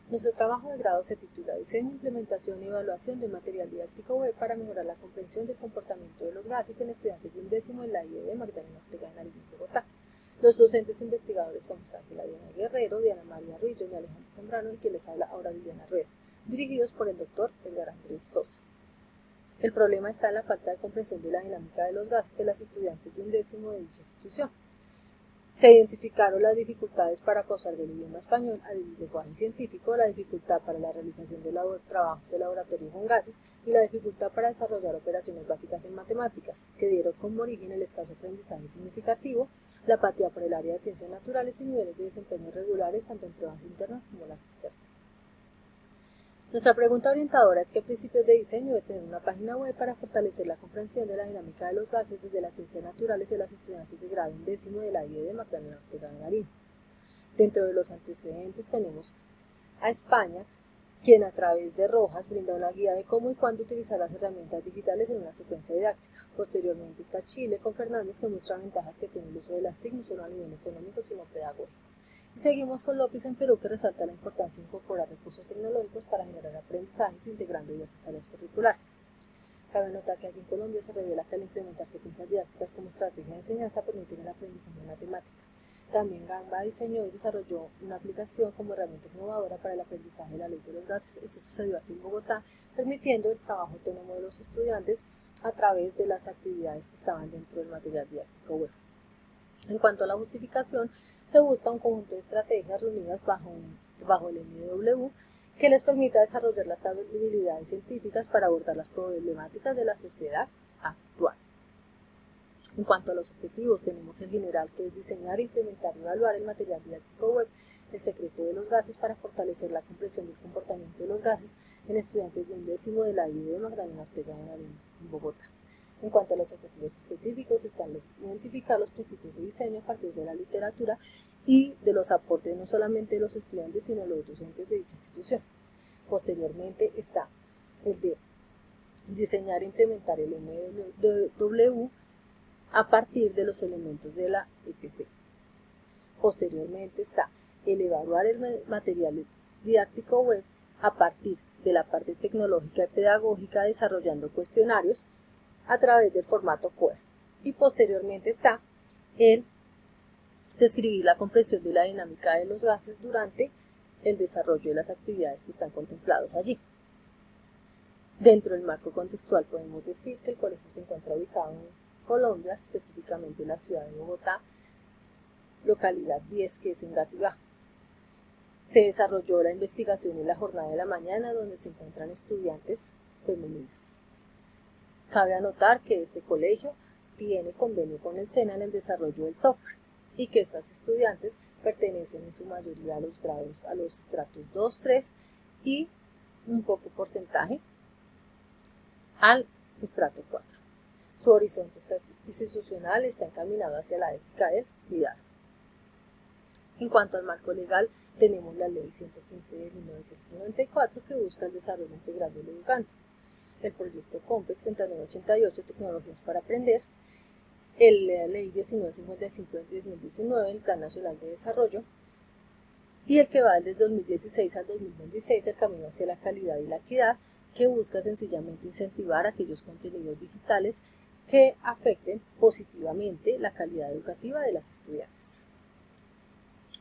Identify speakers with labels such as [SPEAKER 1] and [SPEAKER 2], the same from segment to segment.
[SPEAKER 1] Nuestro trabajo de grado se titula Diseño, Implementación y Evaluación de Material Didáctico Web para mejorar la comprensión del comportamiento de los gases en estudiantes de 11º en la IED Magdalena Ortega de Nariño, Bogotá. Los docentes investigadores somos Ángela Diana Guerrero, Diana María Ruiz y Alejandro Zambrano, y quien les habla ahora Liliana Rueda, dirigidos por el doctor Edgar Andrés Sosa. El problema está en la falta de comprensión de la dinámica de los gases de las estudiantes de 11º de dicha institución. Se identificaron las dificultades para pasar del idioma español al lenguaje científico, la dificultad para la realización de trabajos de laboratorio con gases y la dificultad para desarrollar operaciones básicas en matemáticas, que dieron como origen el escaso aprendizaje significativo, la apatía por el área de ciencias naturales y niveles de desempeño irregulares tanto en pruebas internas como las externas. Nuestra pregunta orientadora es qué principios de diseño debe tener una página web para fortalecer la comprensión de la dinámica de los gases desde las ciencias naturales de las estudiantes de grado 11º de la IED de Magdalena Ortega de Nariño. Dentro de los antecedentes tenemos a España, quien a través de Rojas brinda una guía de cómo y cuándo utilizar las herramientas digitales en una secuencia didáctica. Posteriormente está Chile con Fernández, que muestra ventajas que tiene el uso de las TIC no solo a nivel económico sino pedagógico. Y seguimos con López en Perú, que resalta la importancia de incorporar recursos tecnológicos para generar aprendizajes integrando diversas áreas curriculares. Cabe notar que aquí en Colombia se revela que al implementar secuencias didácticas como estrategia de enseñanza permiten el aprendizaje de matemática. También Gamba diseñó y desarrolló una aplicación como herramienta innovadora para el aprendizaje de la ley de los gases. Esto sucedió aquí en Bogotá, permitiendo el trabajo autónomo de los estudiantes a través de las actividades que estaban dentro del material didáctico web. En cuanto a la justificación, se busca un conjunto de estrategias reunidas bajo el MW que les permita desarrollar las habilidades científicas para abordar las problemáticas de la sociedad actual. En cuanto a los objetivos, tenemos en general que es diseñar, implementar y evaluar el material didáctico web, el secreto de los gases para fortalecer la comprensión del comportamiento de los gases en estudiantes de 11º de la IED de Magdalena Ortega de Nariño, en Bogotá. En cuanto a los objetivos específicos, están identificar los principios de diseño a partir de la literatura y de los aportes no solamente de los estudiantes, sino de los docentes de dicha institución. Posteriormente está el de diseñar e implementar el MW a partir de los elementos de la EPC. Posteriormente está el evaluar el material didáctico web a partir de la parte tecnológica y pedagógica desarrollando cuestionarios a través del formato COER. Y posteriormente está el describir la comprensión de la dinámica de los gases durante el desarrollo de las actividades que están contemplados allí. Dentro del marco contextual podemos decir que el colegio se encuentra ubicado en Colombia, específicamente en la ciudad de Bogotá, localidad 10, que es en Engativá. Se desarrolló la investigación en la jornada de la mañana, donde se encuentran estudiantes femeninas. Cabe anotar que este colegio tiene convenio con el SENA en el desarrollo del software y que estas estudiantes pertenecen en su mayoría a los grados, a los estratos 2, 3 y un poco porcentaje al estrato 4. Su horizonte institucional está encaminado hacia la ética del cuidado. En cuanto al marco legal, tenemos la Ley 115 de 1994 que busca el desarrollo integral del educante, el proyecto COMPES 3988, Tecnologías para Aprender, la Ley 1955 de 2019, el Plan Nacional de Desarrollo, y el que va desde 2016 al 2026, el Camino hacia la Calidad y la Equidad, que busca sencillamente incentivar aquellos contenidos digitales que afecten positivamente la calidad educativa de las estudiantes.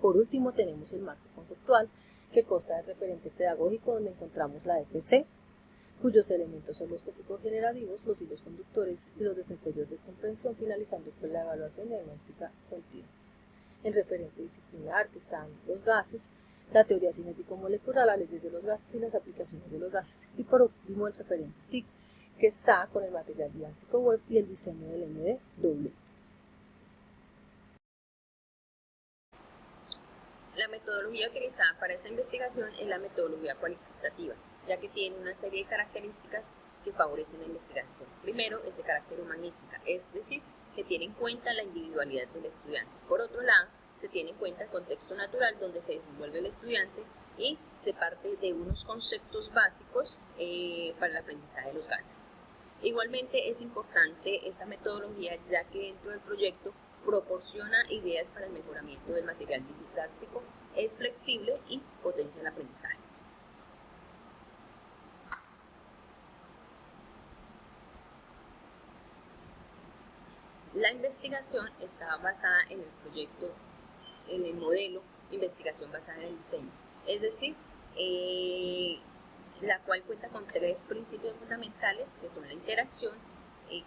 [SPEAKER 1] Por último, tenemos el marco conceptual, que consta del referente pedagógico, donde encontramos la EPC, cuyos elementos son los tópicos generativos, los hilos conductores y los desempeños de comprensión, finalizando con la evaluación diagnóstica continua. El referente disciplinar, que están los gases, la teoría cinético-molecular, las leyes de los gases y las aplicaciones de los gases. Y por último, el referente TIC, que está con el material didáctico web y el diseño del MW.
[SPEAKER 2] La metodología utilizada para esa investigación es la metodología cualitativa, ya que tiene una serie de características que favorecen la investigación. Primero, es de carácter humanística, es decir, que tiene en cuenta la individualidad del estudiante. Por otro lado, se tiene en cuenta el contexto natural donde se desenvuelve el estudiante y se parte de unos conceptos básicos para el aprendizaje de los gases. Igualmente es importante esta metodología, ya que dentro del proyecto proporciona ideas para el mejoramiento del material didáctico, es flexible y potencia el aprendizaje. La investigación estaba basada en el proyecto, en el modelo investigación basada en el diseño, es decir, la cual cuenta con 3 principios fundamentales, que son la interacción,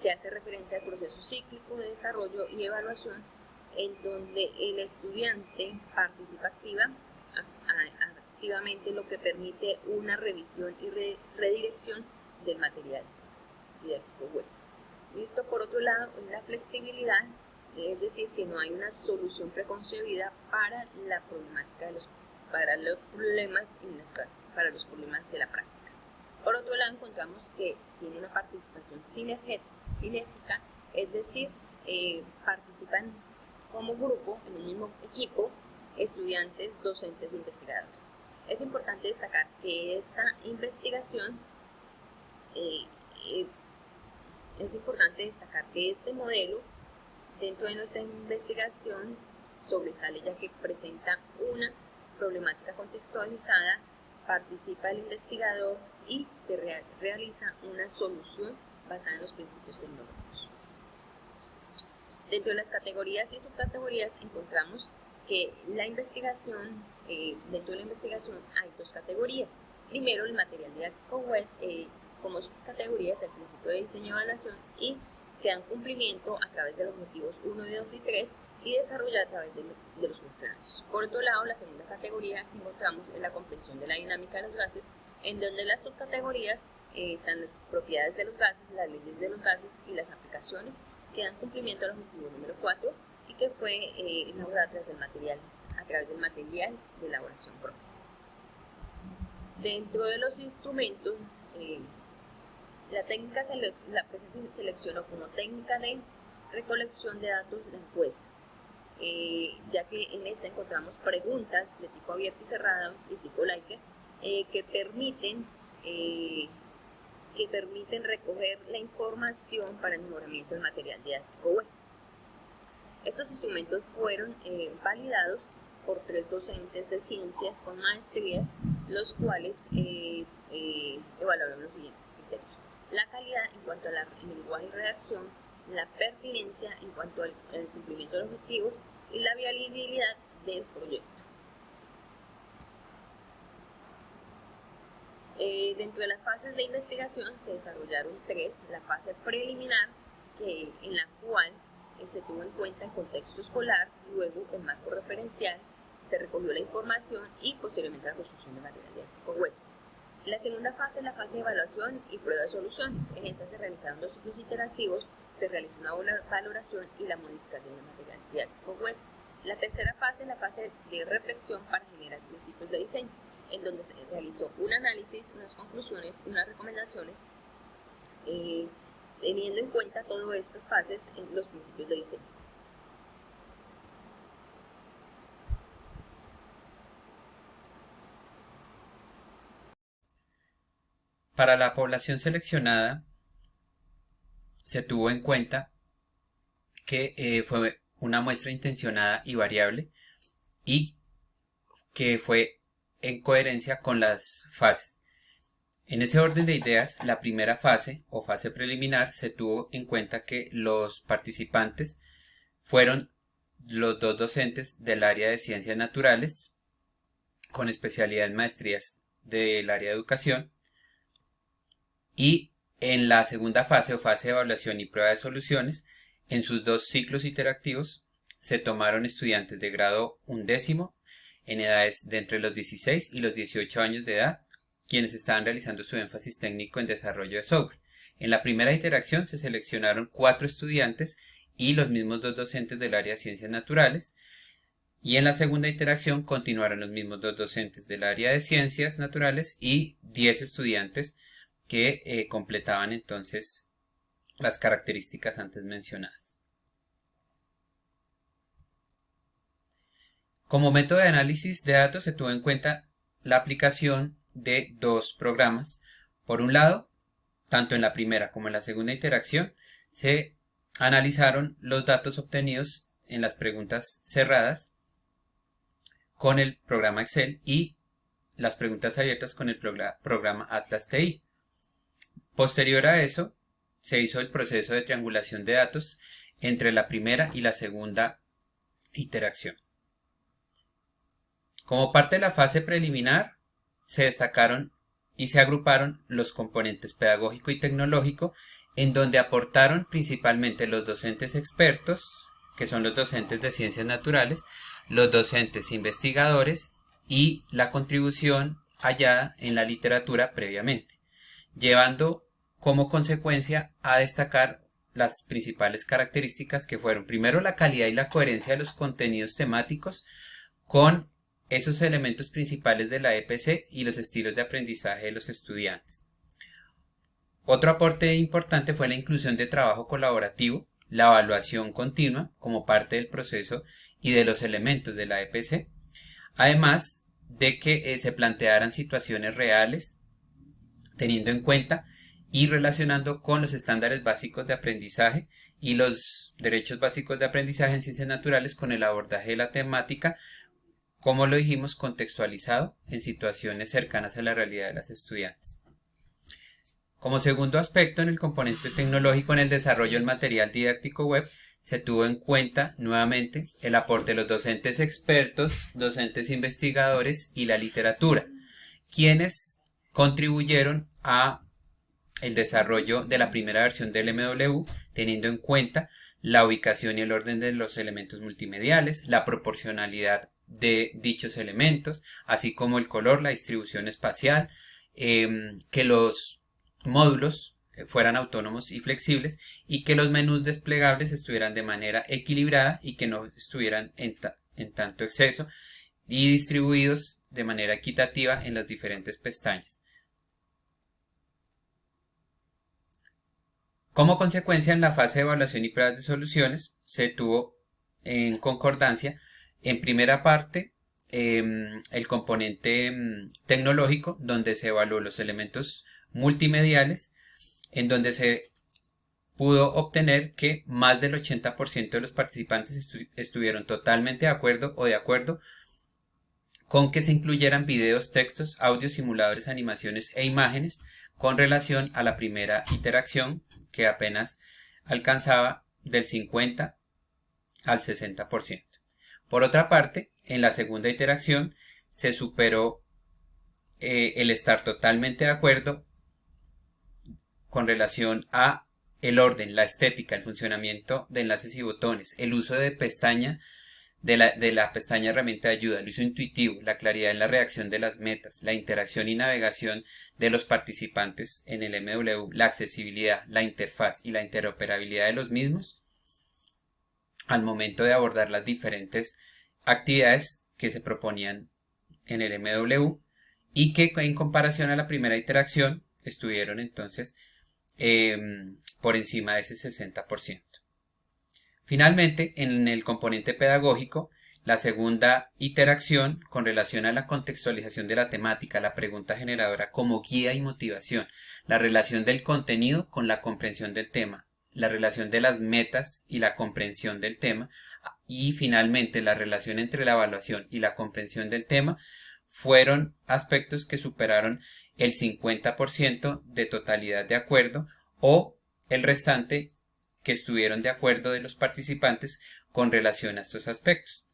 [SPEAKER 2] que hace referencia al proceso cíclico de desarrollo y evaluación, en donde el estudiante participa activamente, lo que permite una revisión y redirección del material didáctico web. Listo. Por otro lado, la flexibilidad, es decir, que no hay una solución preconcebida para la problemática para los problemas de la práctica. Por otro lado, encontramos que tiene una participación sinérgica, es decir, participan como grupo en un mismo equipo estudiantes, docentes e investigadores. Es importante destacar que esta investigación este modelo dentro de nuestra investigación sobresale, ya que presenta una problemática contextualizada, participa el investigador y se realiza una solución basada en los principios tecnológicos. Dentro de las categorías y subcategorías encontramos que la investigación, dentro de la investigación hay 2 categorías. Primero, el material didáctico web, como subcategorías el principio de diseño y evaluación, y que dan cumplimiento a través de los objetivos 1, 2 y 3 y desarrollar a través de los cuestionarios. Por otro lado, la segunda categoría que encontramos es la comprensión de la dinámica de los gases, en donde las subcategorías están las propiedades de los gases, las leyes de los gases y las aplicaciones que dan cumplimiento al objetivo número 4 y que fue elaborada a través del material de elaboración propia. Dentro de los instrumentos, la presente seleccionó como técnica de recolección de datos la encuesta, ya que en esta encontramos preguntas de tipo abierto y cerrado y tipo Likert, que permiten recoger la información para el mejoramiento del material didáctico web. Estos instrumentos fueron validados por 3 docentes de ciencias con maestrías, los cuales evaluaron los siguientes criterios: la calidad en cuanto al lenguaje y redacción, la pertinencia en cuanto al cumplimiento de los objetivos y la viabilidad del proyecto. Dentro de las fases de investigación se desarrollaron 3: la fase preliminar, en la cual se tuvo en cuenta el contexto escolar, luego el marco referencial, se recogió la información y posteriormente la construcción de material didáctico web. La segunda fase es la fase de evaluación y prueba de soluciones. En esta se realizaron los ciclos interactivos, se realizó una valoración y la modificación del material didáctico web. La tercera fase es la fase de reflexión para generar principios de diseño, en donde se realizó un análisis, unas conclusiones y unas recomendaciones, teniendo en cuenta todas estas fases en los principios de diseño.
[SPEAKER 3] Para la población seleccionada se tuvo en cuenta que fue una muestra intencionada y variable y que fue en coherencia con las fases. En ese orden de ideas, la primera fase o fase preliminar se tuvo en cuenta que los participantes fueron los 2 docentes del área de ciencias naturales con especialidad en maestrías del área de educación, y en la segunda fase o fase de evaluación y prueba de soluciones, en sus 2 ciclos interactivos se tomaron estudiantes de grado 11º en edades de entre los 16 y los 18 años de edad, quienes estaban realizando su énfasis técnico en desarrollo de software. En la primera interacción se seleccionaron 4 estudiantes y los mismos 2 docentes del área de ciencias naturales, y en la segunda interacción continuaron los mismos 2 docentes del área de ciencias naturales y 10 estudiantes que completaban entonces las características antes mencionadas. Como método de análisis de datos se tuvo en cuenta la aplicación de 2 programas. Por un lado, tanto en la primera como en la segunda interacción, se analizaron los datos obtenidos en las preguntas cerradas con el programa Excel y las preguntas abiertas con el programa Atlas TI. Posterior a eso, se hizo el proceso de triangulación de datos entre la primera y la segunda interacción. Como parte de la fase preliminar, se destacaron y se agruparon los componentes pedagógico y tecnológico, en donde aportaron principalmente los docentes expertos, que son los docentes de ciencias naturales, los docentes investigadores y la contribución hallada en la literatura previamente, llevando como consecuencia a destacar las principales características que fueron, primero, la calidad y la coherencia de los contenidos temáticos con esos elementos principales de la EPC y los estilos de aprendizaje de los estudiantes. Otro aporte importante fue la inclusión de trabajo colaborativo, la evaluación continua como parte del proceso y de los elementos de la EPC, además de que se plantearan situaciones reales, teniendo en cuenta y relacionando con los estándares básicos de aprendizaje y los derechos básicos de aprendizaje en ciencias naturales con el abordaje de la temática, como lo dijimos, contextualizado en situaciones cercanas a la realidad de los estudiantes. Como segundo aspecto, en el componente tecnológico, en el desarrollo del material didáctico web, se tuvo en cuenta nuevamente el aporte de los docentes expertos, docentes investigadores y la literatura, quienes contribuyeron a el desarrollo de la primera versión del MW, teniendo en cuenta la ubicación y el orden de los elementos multimediales, la proporcionalidad de dichos elementos, así como el color, la distribución espacial, que los módulos fueran autónomos y flexibles y que los menús desplegables estuvieran de manera equilibrada y que no estuvieran en tanto exceso y distribuidos de manera equitativa en las diferentes pestañas. Como consecuencia, en la fase de evaluación y pruebas de soluciones se tuvo en concordancia, en primera parte, el componente tecnológico, donde se evaluó los elementos multimediales, en donde se pudo obtener que más del 80% de los participantes estuvieron totalmente de acuerdo o de acuerdo con que se incluyeran videos, textos, audios, simuladores, animaciones e imágenes con relación a la primera interacción, que apenas alcanzaba del 50 al 60%. Por otra parte, en la segunda interacción se superó el estar totalmente de acuerdo con relación a el orden, la estética, el funcionamiento de enlaces y botones, el uso de pestaña de la pestaña herramienta de ayuda, el uso intuitivo, la claridad en la redacción de las metas, la interacción y navegación de los participantes en el MW, la accesibilidad, la interfaz y la interoperabilidad de los mismos al momento de abordar las diferentes actividades que se proponían en el MW y que en comparación a la primera interacción estuvieron entonces por encima de ese 60%. Finalmente, en el componente pedagógico, la segunda interacción con relación a la contextualización de la temática, la pregunta generadora como guía y motivación, la relación del contenido con la comprensión del tema, la relación de las metas y la comprensión del tema, y finalmente la relación entre la evaluación y la comprensión del tema, fueron aspectos que superaron el 50% de totalidad de acuerdo o el restante que estuvieron de acuerdo de los participantes con relación a estos aspectos.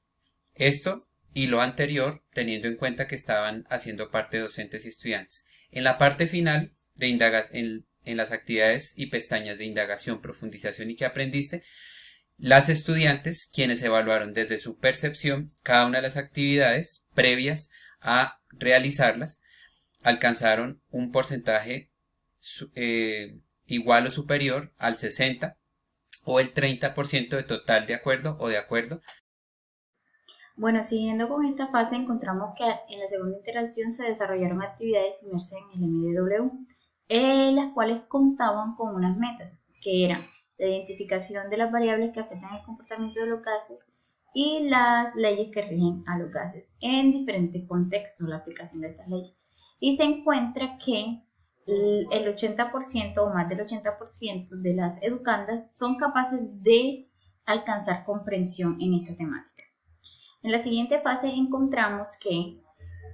[SPEAKER 3] Esto y lo anterior teniendo en cuenta que estaban haciendo parte docentes y estudiantes. En la parte final de en las actividades y pestañas de indagación, profundización y qué aprendiste, las estudiantes, quienes evaluaron desde su percepción cada una de las actividades previas a realizarlas, alcanzaron un porcentaje igual o superior al 60% o el 30% de total de acuerdo o de acuerdo.
[SPEAKER 4] Bueno, siguiendo con esta fase, encontramos que en la segunda interacción se desarrollaron actividades inmersas en el MW, las cuales contaban con unas metas, que eran la identificación de las variables que afectan el comportamiento de los gases y las leyes que rigen a los gases en diferentes contextos, la aplicación de estas leyes. Y se encuentra que el 80% o más del 80% de las educandas son capaces de alcanzar comprensión en esta temática. En la siguiente fase encontramos que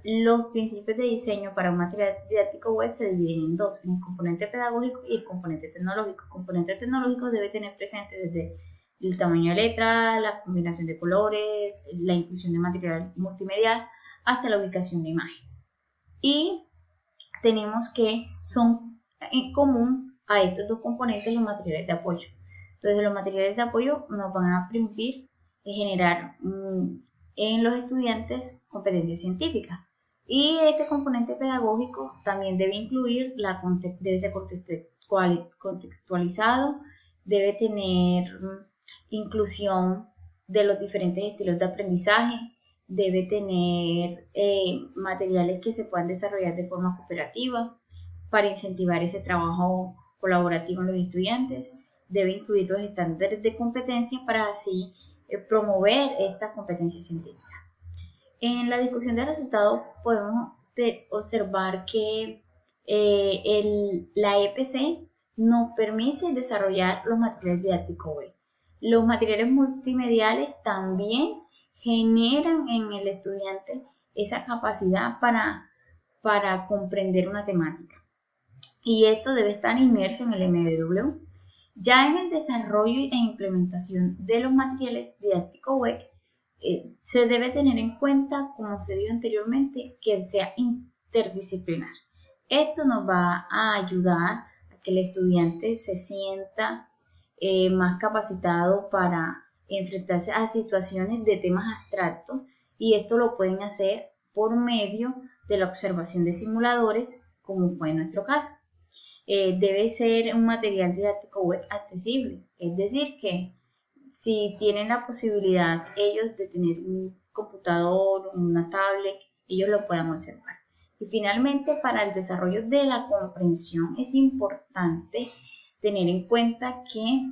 [SPEAKER 4] los principios de diseño para un material didáctico web se dividen en dos, en el componente pedagógico y el componente tecnológico. El componente tecnológico debe tener presente desde el tamaño de letra, la combinación de colores, la inclusión de material multimedial, hasta la ubicación de imagen. Y tenemos que son en común a estos dos componentes los materiales de apoyo. Entonces los materiales de apoyo nos van a permitir generar en los estudiantes competencias científicas. Y este componente pedagógico también debe incluir, debe ser contextualizado, debe tener inclusión de los diferentes estilos de aprendizaje, debe tener materiales que se puedan desarrollar de forma cooperativa para incentivar ese trabajo colaborativo en los estudiantes, debe incluir los estándares de competencia para así promover estas competencias científicas. En la discusión de resultados podemos observar que la EPC nos permite desarrollar los materiales didácticos web. Los materiales multimediales también generan en el estudiante esa capacidad para comprender una temática. Y esto debe estar inmerso en el MDW. Ya en el desarrollo e implementación de los materiales didácticos web, se debe tener en cuenta, como se dijo anteriormente, que sea interdisciplinar. Esto nos va a ayudar a que el estudiante se sienta más capacitado para enfrentarse a situaciones de temas abstractos, y esto lo pueden hacer por medio de la observación de simuladores, como fue en nuestro caso. Debe ser un material didáctico web accesible, es decir, que si tienen la posibilidad ellos de tener un computador, una tablet, ellos lo puedan observar. Y finalmente, para el desarrollo de la comprensión es importante tener en cuenta que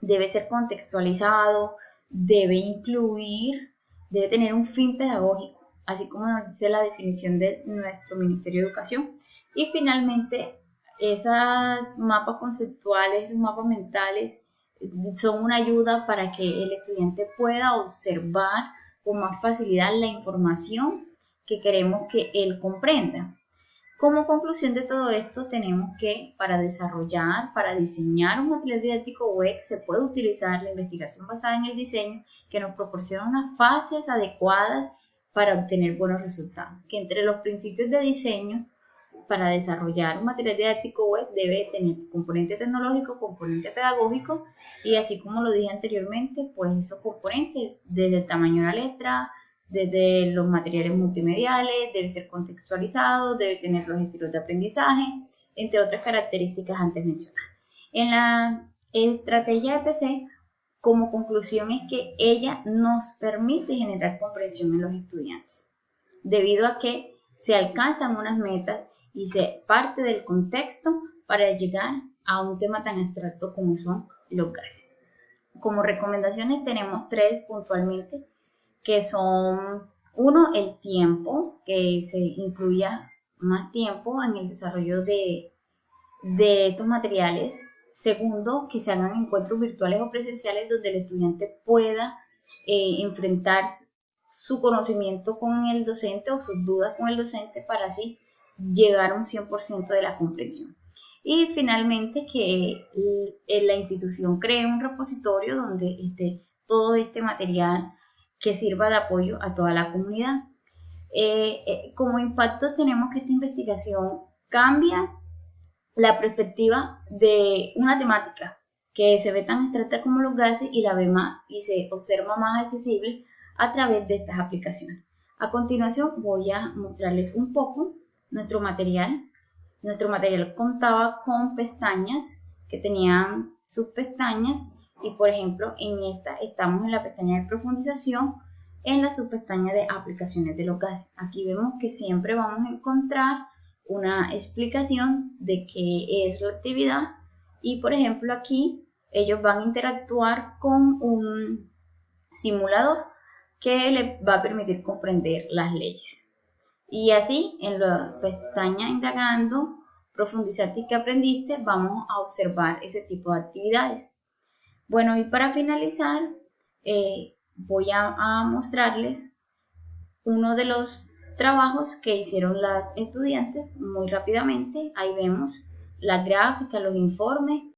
[SPEAKER 4] debe ser contextualizado, debe incluir, debe tener un fin pedagógico, así como nos dice la definición de nuestro Ministerio de Educación. Y finalmente, esos mapas conceptuales, esos mapas mentales son una ayuda para que el estudiante pueda observar con más facilidad la información que queremos que él comprenda. Como conclusión de todo esto, tenemos que para diseñar un material didáctico web se puede utilizar la investigación basada en el diseño, que nos proporciona unas fases adecuadas para obtener buenos resultados. Que entre los principios de diseño para desarrollar un material didáctico web debe tener componente tecnológico, componente pedagógico, y así como lo dije anteriormente, pues esos componentes desde el tamaño de la letra, desde los materiales multimediales, debe ser contextualizado, debe tener los estilos de aprendizaje, entre otras características antes mencionadas. En la estrategia EPC, como conclusión es que ella nos permite generar comprensión en los estudiantes, debido a que se alcanzan unas metas y se parte del contexto para llegar a un tema tan abstracto como son los gases. Como recomendaciones tenemos 3 puntualmente, que son: 1, el tiempo, que se incluya más tiempo en el desarrollo de estos materiales. 2, que se hagan encuentros virtuales o presenciales donde el estudiante pueda enfrentar su conocimiento con el docente o sus dudas con el docente para así llegar a un 100% de la comprensión. Y finalmente, que la institución cree un repositorio donde esté todo este material que sirva de apoyo a toda la comunidad. Como impacto tenemos que esta investigación cambia la perspectiva de una temática que se ve tan abstracta como los gases y la ve más y se observa más accesible a través de estas aplicaciones. A continuación voy a mostrarles un poco nuestro material. Nuestro material contaba con pestañas que tenían subpestañas, y por ejemplo en esta estamos en la pestaña de profundización, en la subpestaña de aplicaciones de los gases. Aquí vemos que siempre vamos a encontrar una explicación de qué es la actividad, y por ejemplo aquí ellos van a interactuar con un simulador que les va a permitir comprender las leyes. Y así, en la pestaña indagando, profundizaste y qué aprendiste, vamos a observar ese tipo de actividades. Bueno, y para finalizar, voy a mostrarles uno de los trabajos que hicieron las estudiantes muy rápidamente. Ahí vemos las gráficas, los informes